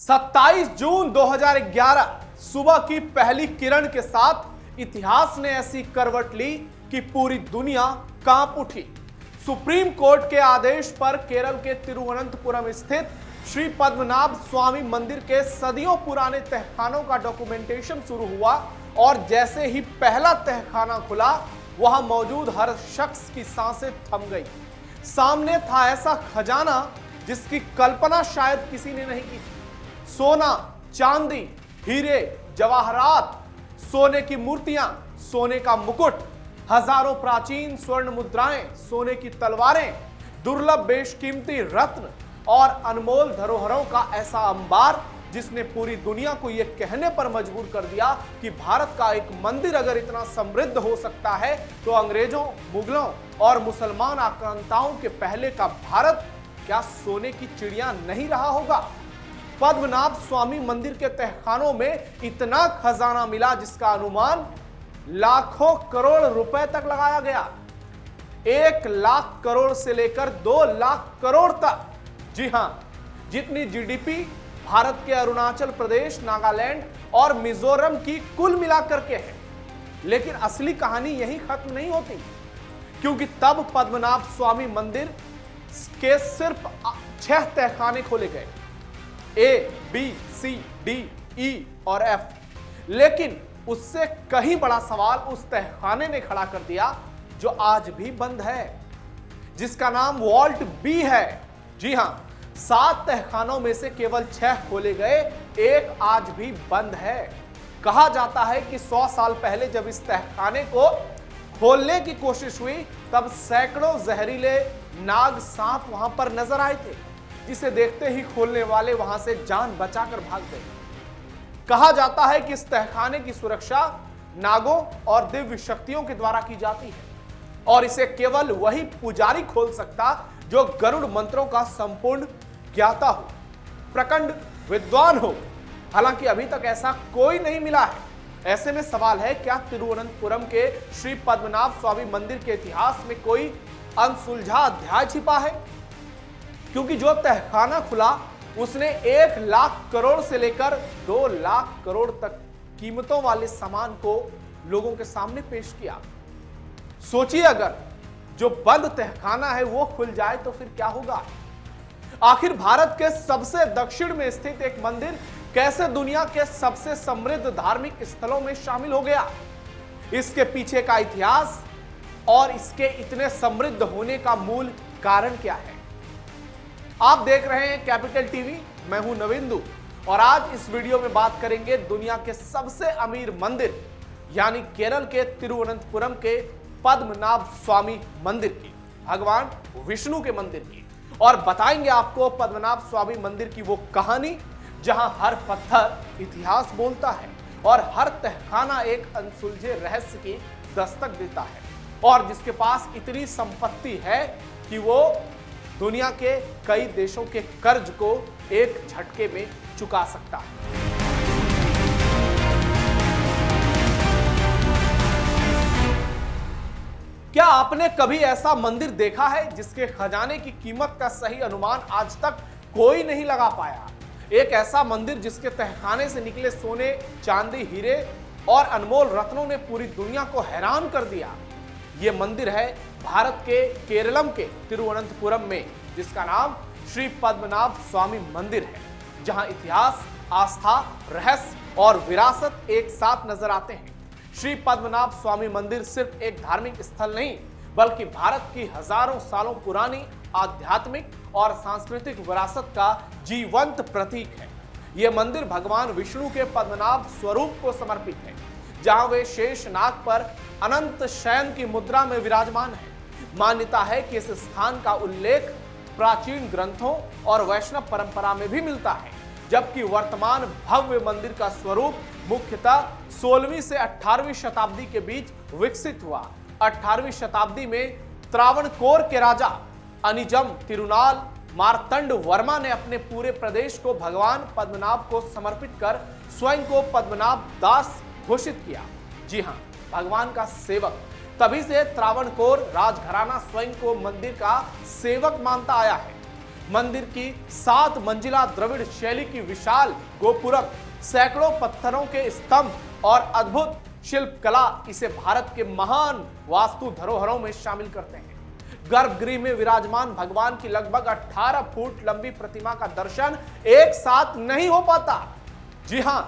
27 जून 2011 सुबह की पहली किरण के साथ इतिहास ने ऐसी करवट ली कि पूरी दुनिया कांप उठी। सुप्रीम कोर्ट के आदेश पर केरल के तिरुवनंतपुरम स्थित श्री पद्मनाभ स्वामी मंदिर के सदियों पुराने तहखानों का डॉक्यूमेंटेशन शुरू हुआ और जैसे ही पहला तहखाना खुला, वहां मौजूद हर शख्स की सांसें थम गई। सामने था ऐसा खजाना जिसकी कल्पना शायद किसी ने नहीं की थी। सोना, चांदी, हीरे, जवाहरात, सोने की मूर्तियां, सोने का मुकुट, हजारों प्राचीन स्वर्ण मुद्राएं, सोने की तलवारें, दुर्लभ बेशकीमती रत्न और अनमोल धरोहरों का ऐसा अंबार जिसने पूरी दुनिया को यह कहने पर मजबूर कर दिया कि भारत का एक मंदिर अगर इतना समृद्ध हो सकता है तो अंग्रेजों, मुगलों और मुसलमान आक्रांताओं के पहले का भारत क्या सोने की चिड़िया नहीं रहा होगा। पद्मनाभ स्वामी मंदिर के तहखानों में इतना खजाना मिला जिसका अनुमान लाखों करोड़ रुपए तक लगाया गया। 1 लाख करोड़ से लेकर 2 लाख करोड़ तक। जी हां, जितनी जीडीपी भारत के अरुणाचल प्रदेश, नागालैंड और मिजोरम की कुल मिलाकर के है। लेकिन असली कहानी यहीं खत्म नहीं होती, क्योंकि तब पद्मनाभ स्वामी मंदिर के सिर्फ 6 तहखाने खोले गए, A, B, C, D, E और F। लेकिन उससे कहीं बड़ा सवाल उस तहखाने ने खड़ा कर दिया जो आज भी बंद है, जिसका नाम वॉल्ट बी है। जी हां, 7 तहखानों में से केवल 6 खोले गए, एक आज भी बंद है। कहा जाता है कि 100 साल पहले जब इस तहखाने को खोलने की कोशिश हुई तब सैकड़ों जहरीले नाग सांप वहां पर नजर आए थे, जिसे देखते ही खोलने वाले वहां से जान बचाकर भाग गए। कहा जाता है कि इस तहखाने की सुरक्षा नागों और दिव्य शक्तियों के द्वारा की जाती है और इसे केवल वही पुजारी खोल सकता जो गरुड़ मंत्रों का संपूर्ण ज्ञाता हो, प्रखंड विद्वान हो। हालांकि अभी तक ऐसा कोई नहीं मिला है। ऐसे में सवाल है, क्या तिरुवनंतपुरम के श्री पद्मनाभ स्वामी मंदिर के इतिहास में कोई अनसुलझा अध्याय छिपा है? क्योंकि जो तहखाना खुला उसने 1 लाख करोड़ से लेकर 2 लाख करोड़ तक कीमतों वाले सामान को लोगों के सामने पेश किया। सोचिए, अगर जो बंद तहखाना है वो खुल जाए तो फिर क्या होगा। आखिर भारत के सबसे दक्षिण में स्थित एक मंदिर कैसे दुनिया के सबसे समृद्ध धार्मिक स्थलों में शामिल हो गया? इसके पीछे का इतिहास और इसके इतने समृद्ध होने का मूल कारण क्या है? आप देख रहे हैं कैपिटल टीवी, मैं हूं नविंदु और आज इस वीडियो में बात करेंगे दुनिया के सबसे अमीर मंदिर यानी केरल के तिरुवनंतपुरम के पद्मनाभ स्वामी मंदिर की, भगवान विष्णु के मंदिर की, और बताएंगे आपको पद्मनाभ स्वामी मंदिर की वो कहानी जहां हर पत्थर इतिहास बोलता है और हर तहखाना एक अनसुलझे रहस्य की दस्तक देता है और जिसके पास इतनी संपत्ति है कि वो दुनिया के कई देशों के कर्ज को एक झटके में चुका सकता है। क्या आपने कभी ऐसा मंदिर देखा है जिसके खजाने की कीमत का सही अनुमान आज तक कोई नहीं लगा पाया? एक ऐसा मंदिर जिसके तहखाने से निकले सोने, चांदी, हीरे और अनमोल रत्नों ने पूरी दुनिया को हैरान कर दिया। यह मंदिर है भारत के केरलम के तिरुवनंतपुरम में, जिसका नाम श्री पद्मनाभ स्वामी मंदिर है, जहां इतिहास, आस्था, रहस्य और विरासत एक साथ नजर आते हैं। श्री पद्मनाभ स्वामी मंदिर सिर्फ एक धार्मिक स्थल नहीं, बल्कि भारत की हजारों सालों पुरानी आध्यात्मिक और सांस्कृतिक विरासत का जीवंत प्रतीक है। यह मंदिर भगवान विष्णु के पद्मनाभ स्वरूप को समर्पित है, जहां वे शेष नाग पर अनंत शयन की मुद्रा में विराजमान है। मान्यता है कि इस स्थान का उल्लेख प्राचीन ग्रंथों और वैष्णव परंपरा में भी मिलता है, जबकि वर्तमान भव्य मंदिर का स्वरूप मुख्यतः 16वीं से 18वीं शताब्दी के बीच विकसित हुआ। 18वीं शताब्दी में त्रावणकोर के राजा अनिजम तिरुनाल मार्तंड वर्मा ने अपने पूरे प्रदेश को भगवान पद्मनाभ को समर्पित कर स्वयं को पद्मनाभ दास घोषित किया। जी हां, भगवान का सेवक। तभी से त्रावणकोर राजघराना स्वयं को मंदिर का सेवक मानता आया है। मंदिर की 7 मंजिला द्रविड़ शैली की विशाल गोपुरम, सैकड़ों पत्थरों के स्तंभ और अद्भुत शिल्पकला इसे भारत के महान वास्तु धरोहरों में शामिल करते हैं। गर्भगृह में विराजमान भगवान की लगभग 18 फुट लंबी प्रतिमा का दर्शन एक साथ नहीं हो पाता। जी हां,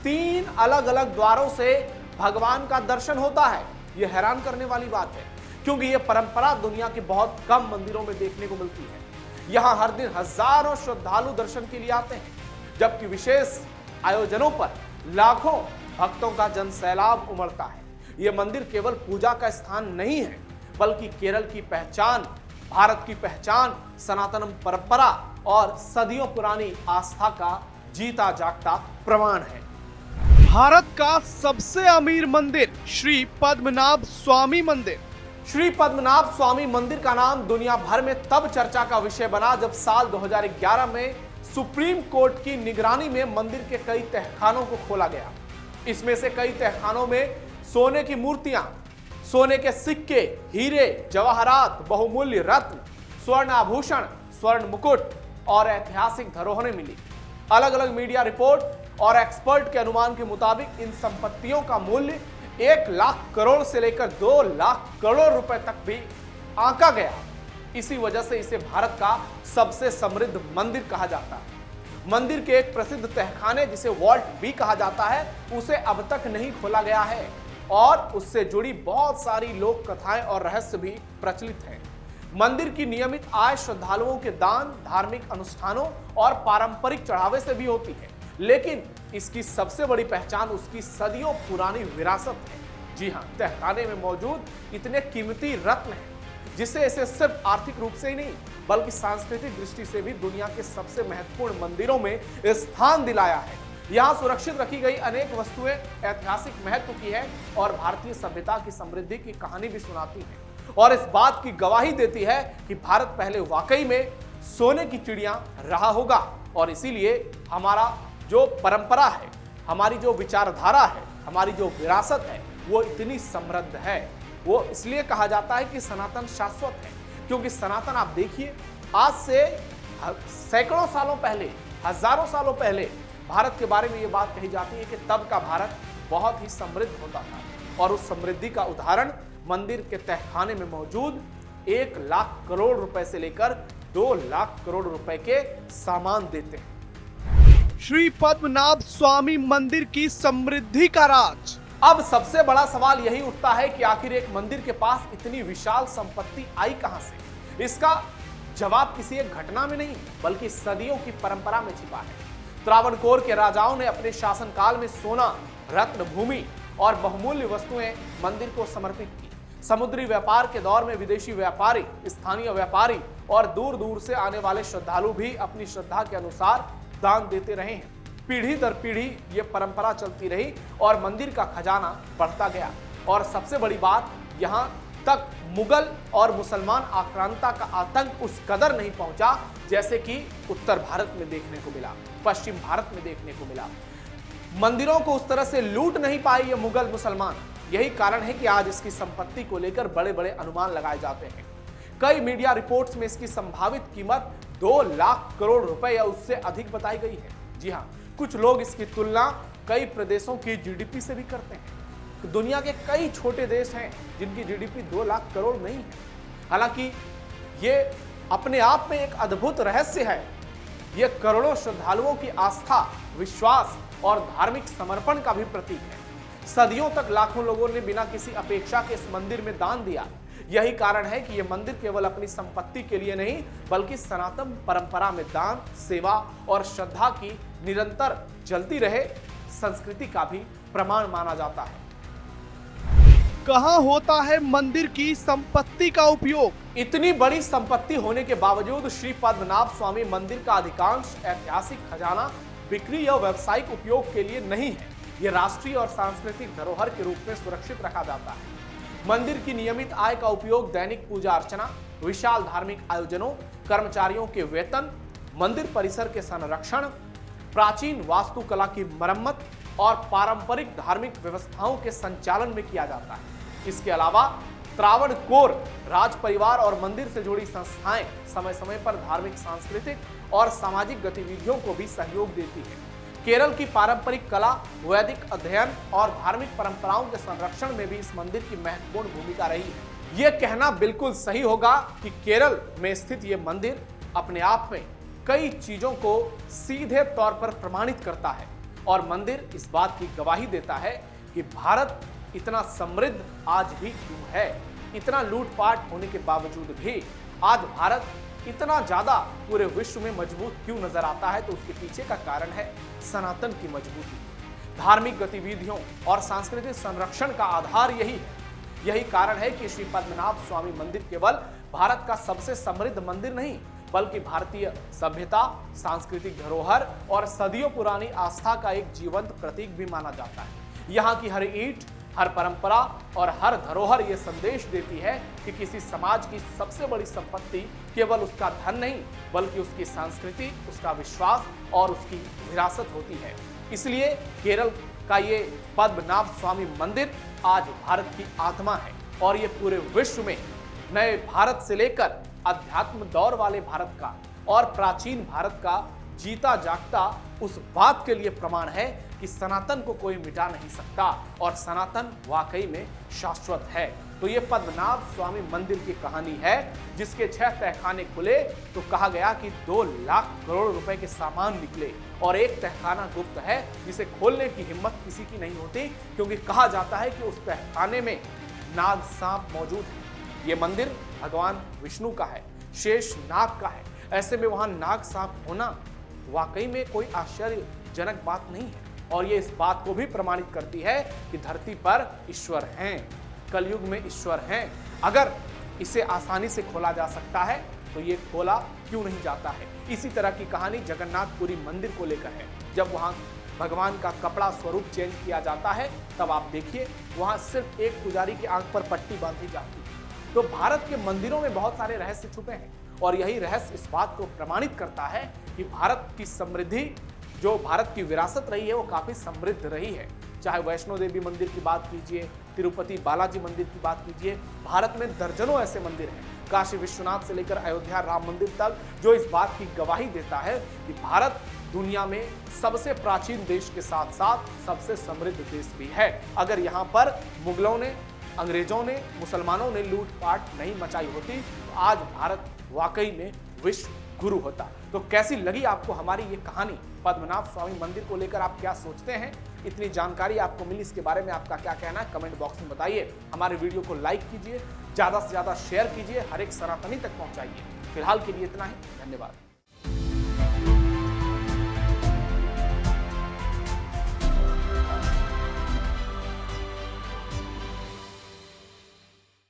3 अलग अलग द्वारों से भगवान का दर्शन होता है। यह हैरान करने वाली बात है, क्योंकि यह परंपरा दुनिया के बहुत कम मंदिरों में देखने को मिलती है। यहां हर दिन हजारों श्रद्धालु दर्शन के लिए आते हैं, जबकि विशेष आयोजनों पर लाखों भक्तों का जन सैलाब उमड़ता है। यह मंदिर केवल पूजा का स्थान नहीं है, बल्कि केरल की पहचान, भारत की पहचान, सनातन परंपरा और सदियों पुरानी आस्था का जीता जागता प्रमाण है। भारत का सबसे अमीर मंदिर श्री पद्मनाभ स्वामी मंदिर। श्री पद्मनाभ स्वामी मंदिर का नाम दुनिया भर में तब चर्चा का विषय बना जब साल 2011 में सुप्रीम कोर्ट की निगरानी में मंदिर के कई तहखानों को खोला गया। इसमें से कई तहखानों में सोने की मूर्तियां, सोने के सिक्के, हीरे, जवाहरात, बहुमूल्य रत्न, स्वर्ण आभूषण, स्वर्ण मुकुट और ऐतिहासिक धरोहरें मिली। अलग अलग मीडिया रिपोर्ट और एक्सपर्ट के अनुमान के मुताबिक इन संपत्तियों का मूल्य 1 लाख करोड़ से लेकर 2 लाख करोड़ रुपए तक भी आंका गया। इसी वजह से इसे भारत का सबसे समृद्ध मंदिर कहा जाता है। मंदिर के एक प्रसिद्ध तहखाने, जिसे वॉल्ट बी कहा जाता है, उसे अब तक नहीं खोला गया है और उससे जुड़ी बहुत सारी लोक कथाएं और रहस्य भी प्रचलित हैं। मंदिर की नियमित आय श्रद्धालुओं के दान, धार्मिक अनुष्ठानों और पारंपरिक चढ़ावे से भी होती है, लेकिन इसकी सबसे बड़ी पहचान उसकी सदियों पुरानी विरासत है। जी हां, तहखाने में मौजूद इतने कीमती रत्न हैं, जिससे इसे सिर्फ आर्थिक रूप से ही नहीं, बल्कि सांस्कृतिक दृष्टि से भी दुनिया के सबसे महत्वपूर्ण मंदिरों में स्थान दिलाया है। यहाँ सुरक्षित रखी गई अनेक वस्तुएं ऐतिहासिक महत्व की है और भारतीय सभ्यता की समृद्धि की कहानी भी सुनाती है और इस बात की गवाही देती है कि भारत पहले वाकई में सोने की चिड़िया रहा होगा। और इसीलिए हमारा जो परंपरा है, हमारी जो विचारधारा है, हमारी जो विरासत है, वो इतनी समृद्ध है। वो इसलिए कहा जाता है कि सनातन शाश्वत है, क्योंकि सनातन, आप देखिए, आज से सैकड़ों सालों पहले, हजारों सालों पहले भारत के बारे में ये बात कही जाती है कि तब का भारत बहुत ही समृद्ध होता था और उस समृद्धि का उदाहरण मंदिर के तहखाने में मौजूद 1 लाख करोड़ रुपए से लेकर 2 लाख करोड़ रुपए के सामान देते हैं। श्री पद्मनाभ स्वामी मंदिर की समृद्धि का राज। अब सबसे बड़ा सवाल यही उठता है कि आखिर एक मंदिर के पास इतनी विशाल संपत्ति आई कहां से? इसका जवाब किसी एक घटना में नहीं, बल्कि सदियों की परंपरा में छिपा है। त्रावणकोर के राजाओं ने अपने शासनकाल में सोना, रत्न, भूमि और बहुमूल्य वस्तुएं मंदिर को समर्पित की। समुद्री व्यापार के दौर में विदेशी व्यापारी, स्थानीय व्यापारी और दूर दूर से आने वाले श्रद्धालु भी अपनी श्रद्धा के अनुसार दान देते रहे हैं। पीढ़ी दर पीढ़ी ये परंपरा चलती रही और मंदिर का खजाना बढ़ता गया। और सबसे बड़ी बात, यहाँ तक मुगल और मुसलमान आक्रांता का आतंक उस कदर नहीं पहुंचा जैसे कि उत्तर भारत में देखने को मिला, पश्चिम भारत में देखने को मिला। मंदिरों को उस तरह से लूट नहीं पाए ये मुगल मुसलमान। यही कारण है कि आज इसकी संपत्ति को लेकर बड़े बड़े अनुमान लगाए जाते हैं। कई मीडिया रिपोर्ट्स में इसकी संभावित कीमत 2 लाख करोड़ रुपए या उससे अधिक बताई गई है। जी हाँ, कुछ लोग इसकी तुलना कई प्रदेशों की जीडीपी से भी करते हैं। दुनिया के कई छोटे देश हैं जिनकी जीडीपी 2 लाख करोड़ नहीं है। हालांकि ये अपने आप में एक अद्भुत रहस्य है। ये करोड़ों श्रद्धालुओं की आस्था, विश्वास और धार्मिक समर्पण का भी प्रतीक है। सदियों तक लाखों लोगों ने बिना किसी अपेक्षा के इस मंदिर में दान दिया। यही कारण है कि यह मंदिर केवल अपनी संपत्ति के लिए नहीं, बल्कि सनातन परंपरा में दान, सेवा और श्रद्धा की निरंतर चलती रहे संस्कृति का भी प्रमाण माना जाता है। कहां होता है मंदिर की संपत्ति का उपयोग? इतनी बड़ी संपत्ति होने के बावजूद श्री पद्मनाभ स्वामी मंदिर का अधिकांश ऐतिहासिक खजाना बिक्री या व्यावसायिक उपयोग के लिए नहीं है। यह राष्ट्रीय और सांस्कृतिक धरोहर के रूप में सुरक्षित रखा जाता है। मंदिर की नियमित आय का उपयोग दैनिक पूजा अर्चना, विशाल धार्मिक आयोजनों, कर्मचारियों के वेतन, मंदिर परिसर के संरक्षण, प्राचीन वास्तुकला की मरम्मत और पारंपरिक धार्मिक व्यवस्थाओं के संचालन में किया जाता है। इसके अलावा त्रावणकोर राज परिवार और मंदिर से जुड़ी संस्थाएं समय समय पर धार्मिक, सांस्कृतिक और सामाजिक गतिविधियों को भी सहयोग देती है। केरल की पारंपरिक कला, वैदिक अध्ययन और धार्मिक परंपराओं के संरक्षण में भी इस मंदिर की महत्वपूर्ण भूमिका रही है। यह कहना बिल्कुल सही होगा कि केरल में स्थित यह मंदिर अपने आप में कई चीजों को सीधे तौर पर प्रमाणित करता है और मंदिर इस बात की गवाही देता है कि भारत इतना समृद्ध आज भी क्यों है। इतना लूटपाट होने के बावजूद भी आज भारत इतना ज्यादा पूरे विश्व में मजबूत क्यों नजर आता है, तो उसके पीछे का कारण है सनातन की मजबूती। धार्मिक गतिविधियों और सांस्कृतिक संरक्षण का आधार यही है। यही कारण है कि श्री पद्मनाभ स्वामी मंदिर केवल भारत का सबसे समृद्ध मंदिर नहीं, बल्कि भारतीय सभ्यता, सांस्कृतिक धरोहर और सदियों पुरानी आस्था का एक जीवंत प्रतीक भी माना जाता है। यहाँ की हर ईंट, हर परंपरा और हर धरोहर ये संदेश देती है कि किसी समाज की सबसे बड़ी संपत्ति केवल उसका धन नहीं, बल्कि उसकी संस्कृति, उसका विश्वास और उसकी विरासत होती है। इसलिए केरल का ये पद्मनाभ स्वामी मंदिर आज भारत की आत्मा है और ये पूरे विश्व में नए भारत से लेकर अध्यात्म दौर वाले भारत का और प्राचीन भारत का जीता जागता उस बात के लिए प्रमाण है कि सनातन को कोई मिटा नहीं सकता और सनातन वाकई में शाश्वत है। तो ये पद्मनाभ स्वामी मंदिर की कहानी है, जिसके 6 तहखाने खुले तो कहा गया कि 2 लाख करोड़ रुपए के सामान निकले और एक तहखाना गुप्त है जिसे खोलने की हिम्मत किसी की नहीं होती, क्योंकि कहा जाता है कि उस तहखाने में नाग सांप मौजूद है। ये मंदिर भगवान विष्णु का है, शेष नाग का है। ऐसे में वहां नाग सांप होना वाकई में कोई आश्चर्यजनक बात नहीं है और ये इस बात को भी प्रमाणित करती है कि धरती पर ईश्वर हैं, कलयुग में ईश्वर हैं। अगर इसे आसानी से खोला जा सकता है तो ये खोला क्यों नहीं जाता है। इसी तरह की कहानी जगन्नाथपुरी मंदिर को लेकर है। जब वहां भगवान का कपड़ा स्वरूप चेंज किया जाता है तब आप देखिए वहां सिर्फ एक पुजारी की आंख पर पट्टी बांधी जाती है। तो भारत के मंदिरों में बहुत सारे रहस्य छुपे हैं और यही रहस्य इस बात को प्रमाणित करता है कि भारत की समृद्धि, जो भारत की विरासत रही है, वो काफी समृद्ध रही है। चाहे वैष्णो देवी मंदिर की बात कीजिए, तिरुपति बालाजी मंदिर की बात कीजिए, भारत में दर्जनों ऐसे मंदिर हैं, काशी विश्वनाथ से लेकर अयोध्या राम मंदिर तक, जो इस बात की गवाही देता है कि भारत दुनिया में सबसे प्राचीन देश के साथ साथ सबसे समृद्ध देश भी है। अगर यहाँ पर मुगलों ने, अंग्रेजों ने, मुसलमानों ने लूटपाट नहीं मचाई होती तो आज भारत वाकई में विश्व गुरु होता। तो कैसी लगी आपको हमारी ये कहानी पद्मनाभ स्वामी मंदिर को लेकर? आप क्या सोचते हैं? इतनी जानकारी आपको मिली, इसके बारे में आपका क्या कहना है कमेंट बॉक्स में बताइए। हमारे वीडियो को लाइक कीजिए, ज्यादा से ज्यादा शेयर कीजिए, हर एक सनातनी तक पहुंचाइए। फिलहाल के लिए इतना ही, धन्यवाद।